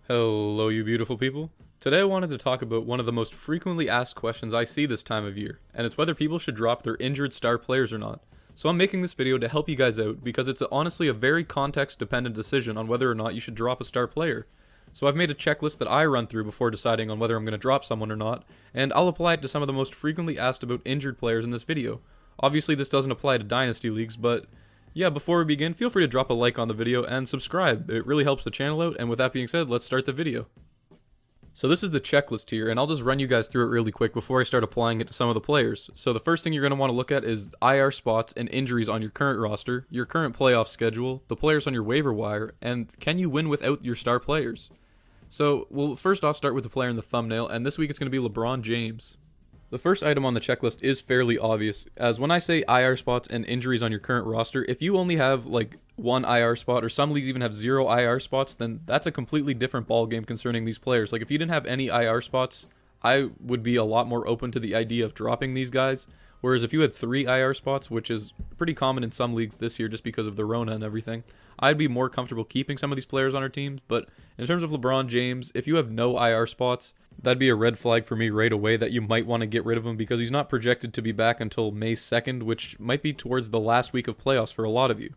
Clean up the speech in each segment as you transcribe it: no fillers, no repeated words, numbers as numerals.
Hello, you beautiful people. Today I wanted to talk about one of the most frequently asked questions I see this time of year, and it's whether people should drop their injured star players or not. So I'm making this video to help you guys out because it's honestly a very context dependent decision on whether or not you should drop a star player. So I've made a checklist that I run through before deciding on whether I'm going to drop someone or not, and I'll apply it to some of the most frequently asked about injured players in this video. Obviously this doesn't apply to dynasty leagues, but yeah, before we begin, feel free to drop a like on the video and subscribe. It really helps the channel out, and with that being said, let's start the video. So this is the checklist here, and I'll just run you guys through it really quick before I start applying it to some of the players. So the first thing you're going to want to look at is IR spots and injuries on your current roster, your current playoff schedule, the players on your waiver wire, and can you win without your star players? So we'll first off start with the player in the thumbnail, and this week it's going to be LeBron James. The first item on the checklist is fairly obvious, as when I say IR spots and injuries on your current roster, if you only have like one IR spot, or some leagues even have zero IR spots, then that's a completely different ballgame concerning these players. Like if you didn't have any IR spots, I would be a lot more open to the idea of dropping these guys. Whereas if you had 3 IR spots, which is pretty common in some leagues this year just because of the Rona and everything, I'd be more comfortable keeping some of these players on our teams. But in terms of LeBron James, if you have no IR spots, that'd be a red flag for me right away that you might want to get rid of him because he's not projected to be back until May 2nd, which might be towards the last week of playoffs for a lot of you.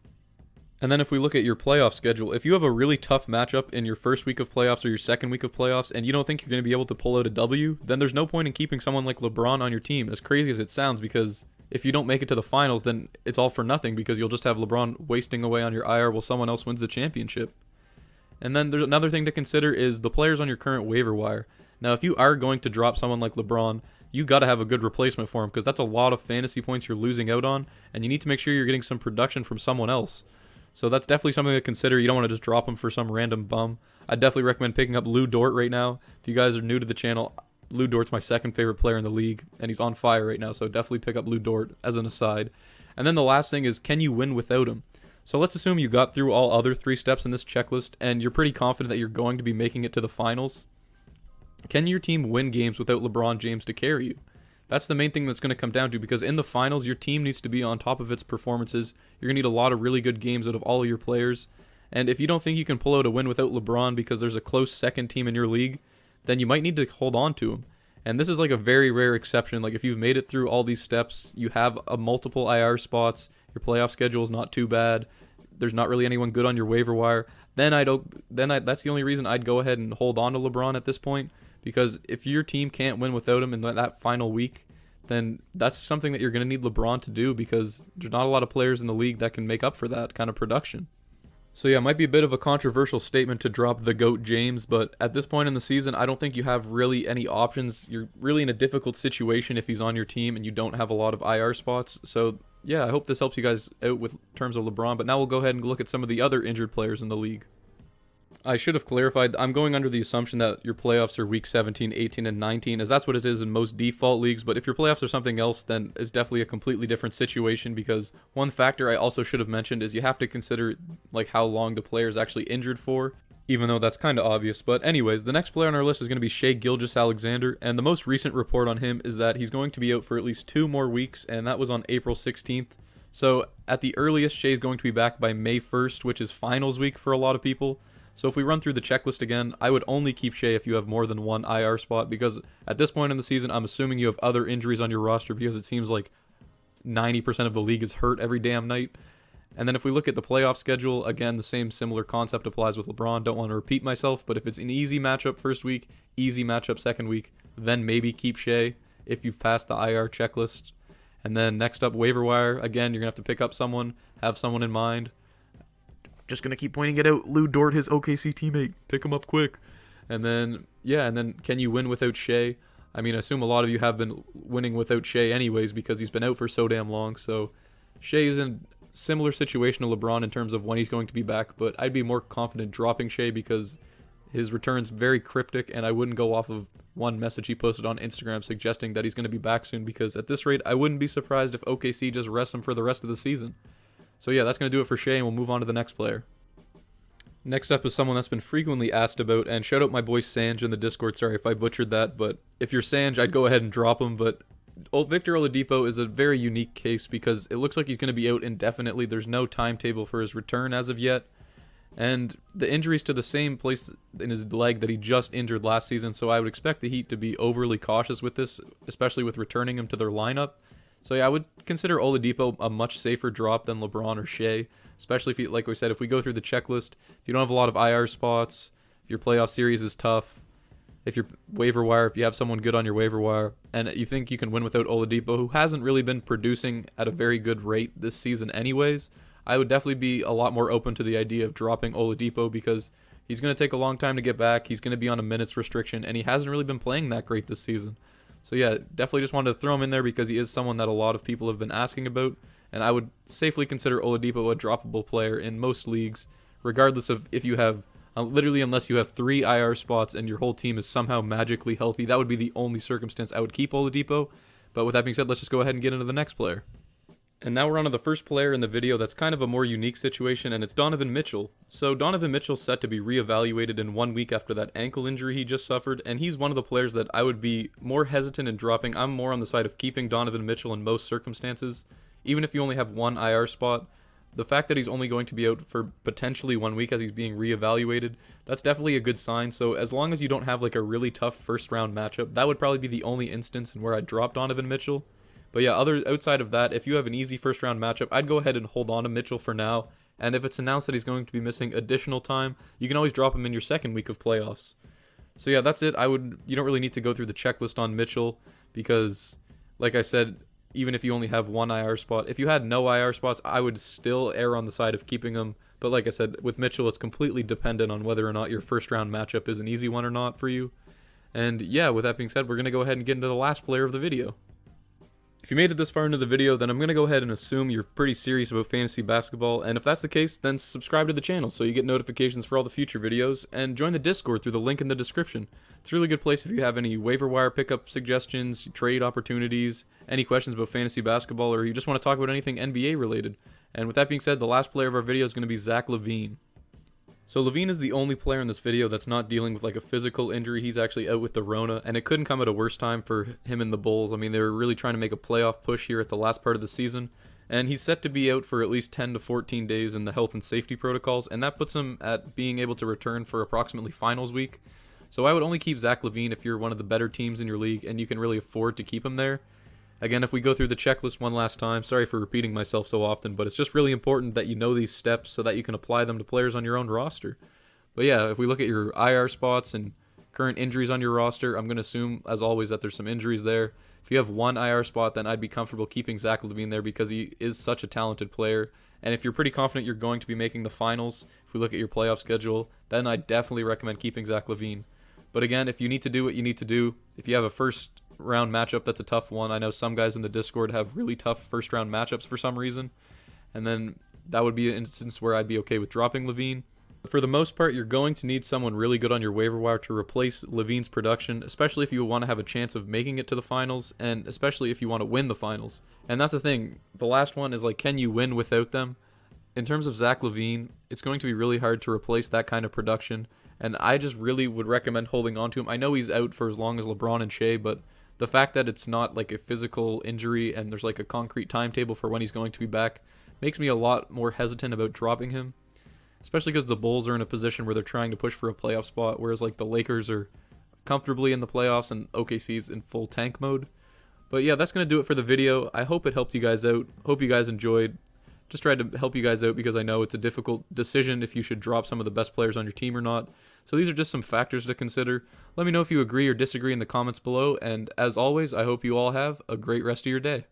And then if we look at your playoff schedule, if you have a really tough matchup in your first week of playoffs or your second week of playoffs and you don't think you're going to be able to pull out a W, then there's no point in keeping someone like LeBron on your team, as crazy as it sounds, because if you don't make it to the finals, then it's all for nothing because you'll just have LeBron wasting away on your IR while someone else wins the championship. And then there's another thing to consider is the players on your current waiver wire. Now, if you are going to drop someone like LeBron, you got to have a good replacement for him because that's a lot of fantasy points you're losing out on, and you need to make sure you're getting some production from someone else. So that's definitely something to consider. You don't want to just drop him for some random bum. I'd definitely recommend picking up Lou Dort right now. If you guys are new to the channel, Lou Dort's my second favorite player in the league, and he's on fire right now, so definitely pick up Lou Dort as an aside. And then the last thing is, can you win without him? So let's assume you got through all other 3 steps in this checklist, and you're pretty confident that you're going to be making it to the finals. Can your team win games without LeBron James to carry you? That's the main thing that's going to come down to, because in the finals, your team needs to be on top of its performances. You're going to need a lot of really good games out of all of your players. And if you don't think you can pull out a win without LeBron because there's a close second team in your league, then you might need to hold on to him. And this is like a very rare exception. Like if you've made it through all these steps, you have a multiple IR spots, your playoff schedule is not too bad, there's not really anyone good on your waiver wire, then that's the only reason I'd go ahead and hold on to LeBron at this point. Because if your team can't win without him in that final week, then that's something that you're going to need LeBron to do because there's not a lot of players in the league that can make up for that kind of production. So yeah, it might be a bit of a controversial statement to drop the GOAT James, but at this point in the season, I don't think you have really any options. You're really in a difficult situation if he's on your team and you don't have a lot of IR spots. So yeah, I hope this helps you guys out with terms of LeBron, but now we'll go ahead and look at some of the other injured players in the league. I should have clarified, I'm going under the assumption that your playoffs are week 17, 18, and 19, as that's what it is in most default leagues, but if your playoffs are something else, then it's definitely a completely different situation, because one factor I also should have mentioned is you have to consider like how long the player is actually injured for, even though that's kind of obvious. But anyways, the next player on our list is going to be Shai Gilgeous-Alexander, and the most recent report on him is that he's going to be out for at least 2 more weeks, and that was on April 16th. So at the earliest, Shai is going to be back by May 1st, which is finals week for a lot of people. So if we run through the checklist again, I would only keep Shai if you have more than 1 IR spot, because at this point in the season, I'm assuming you have other injuries on your roster because it seems like 90% of the league is hurt every damn night. And then if we look at the playoff schedule, again, the same similar concept applies with LeBron. Don't want to repeat myself, but if it's an easy matchup first week, easy matchup second week, then maybe keep Shai if you've passed the IR checklist. And then next up, waiver wire. Again, you're going to have to pick up someone, have someone in mind. Just going to keep pointing it out. Lou Dort, his OKC teammate. Pick him up quick. And then, yeah, and then can you win without Shai? I mean, I assume a lot of you have been winning without Shai anyways because he's been out for so damn long. So Shai is in a similar situation to LeBron in terms of when he's going to be back, but I'd be more confident dropping Shai because his return's very cryptic, and I wouldn't go off of one message he posted on Instagram suggesting that he's going to be back soon, because at this rate, I wouldn't be surprised if OKC just rests him for the rest of the season. So yeah, that's going to do it for Shai, and we'll move on to the next player. Next up is someone that's been frequently asked about, and shout out my boy Sanj in the Discord, sorry if I butchered that, but if you're Sanj, I'd go ahead and drop him, but Victor Oladipo is a very unique case because it looks like he's going to be out indefinitely. There's no timetable for his return as of yet, And the injuries to the same place in his leg that he just injured last season, so I would expect the Heat to be overly cautious with this, especially with returning him to their lineup. So yeah, I would consider Oladipo a much safer drop than LeBron or Shea, especially if you, like we said, if we go through the checklist, if you don't have a lot of IR spots, if your playoff series is tough, if your waiver wire, if you have someone good on your waiver wire, and you think you can win without Oladipo, who hasn't really been producing at a very good rate this season anyways, I would definitely be a lot more open to the idea of dropping Oladipo because he's going to take a long time to get back. He's going to be on a minutes restriction, and he hasn't really been playing that great this season. So yeah, definitely just wanted to throw him in there because he is someone that a lot of people have been asking about, and I would safely consider Oladipo a droppable player in most leagues, regardless of if you have, literally unless you have 3 IR spots and your whole team is somehow magically healthy. That would be the only circumstance I would keep Oladipo. But with that being said, let's just go ahead and get into the next player. And now we're on to the first player in the video that's kind of a more unique situation, and it's Donovan Mitchell. So Donovan Mitchell's set to be reevaluated in 1 week after that ankle injury he just suffered, and he's one of the players that I would be more hesitant in dropping. I'm more on the side of keeping Donovan Mitchell in most circumstances, even if you only have 1 IR spot. The fact that he's only going to be out for potentially 1 week as he's being reevaluated, that's definitely a good sign. So as long as you don't have like a really tough first round matchup, that would probably be the only instance in where I'd drop Donovan Mitchell. But yeah, outside of that, if you have an easy first round matchup, I'd go ahead and hold on to Mitchell for now. And if it's announced that he's going to be missing additional time, you can always drop him in your second week of playoffs. So yeah, that's it. You don't really need to go through the checklist on Mitchell because, like I said, even if you only have 1 IR spot, if you had no IR spots, I would still err on the side of keeping him. But like I said, with Mitchell, it's completely dependent on whether or not your first round matchup is an easy one or not for you. And yeah, with that being said, we're going to go ahead and get into the last player of the video. If you made it this far into the video, then I'm going to go ahead and assume you're pretty serious about fantasy basketball, and if that's the case, then subscribe to the channel so you get notifications for all the future videos, and join the Discord through the link in the description. It's a really good place if you have any waiver wire pickup suggestions, trade opportunities, any questions about fantasy basketball, or you just want to talk about anything NBA related. And with that being said, the last player of our video is going to be Zach LaVine. So LaVine is the only player in this video that's not dealing with like a physical injury. He's actually out with the Rona, and it couldn't come at a worse time for him and the Bulls. I mean, they were really trying to make a playoff push here at the last part of the season, and he's set to be out for at least 10 to 14 days in the health and safety protocols, and that puts him at being able to return for approximately finals week. So I would only keep Zach LaVine if you're one of the better teams in your league and you can really afford to keep him there. Again, if we go through the checklist one last time, sorry for repeating myself so often, but it's just really important that you know these steps so that you can apply them to players on your own roster. But yeah, if we look at your IR spots and current injuries on your roster, I'm going to assume, as always, that there's some injuries there. If you have 1 IR spot, then I'd be comfortable keeping Zach LaVine there because he is such a talented player. And if you're pretty confident you're going to be making the finals, if we look at your playoff schedule, then I definitely recommend keeping Zach LaVine. But again, if you need to do what you need to do, if you have a first round matchup that's a tough one, I know some guys in the Discord have really tough first round matchups for some reason, and then that would be an instance where I'd be okay with dropping LaVine. But for the most part, you're going to need someone really good on your waiver wire to replace LaVine's production, especially if you want to have a chance of making it to the finals, and especially if you want to win the finals. And that's the thing, the last one is like, can you win without them? In terms of Zach LaVine, it's going to be really hard to replace that kind of production, and I just really would recommend holding on to him. I know he's out for as long as LeBron and Shea, but the fact that it's not like a physical injury and there's like a concrete timetable for when he's going to be back makes me a lot more hesitant about dropping him, especially because the Bulls are in a position where they're trying to push for a playoff spot, whereas like the Lakers are comfortably in the playoffs and OKC's in full tank mode. But yeah, that's going to do it for the video. I hope it helped you guys out. Hope you guys enjoyed. Just tried to help you guys out because I know it's a difficult decision if you should drop some of the best players on your team or not. So these are just some factors to consider. Let me know if you agree or disagree in the comments below, and as always, I hope you all have a great rest of your day.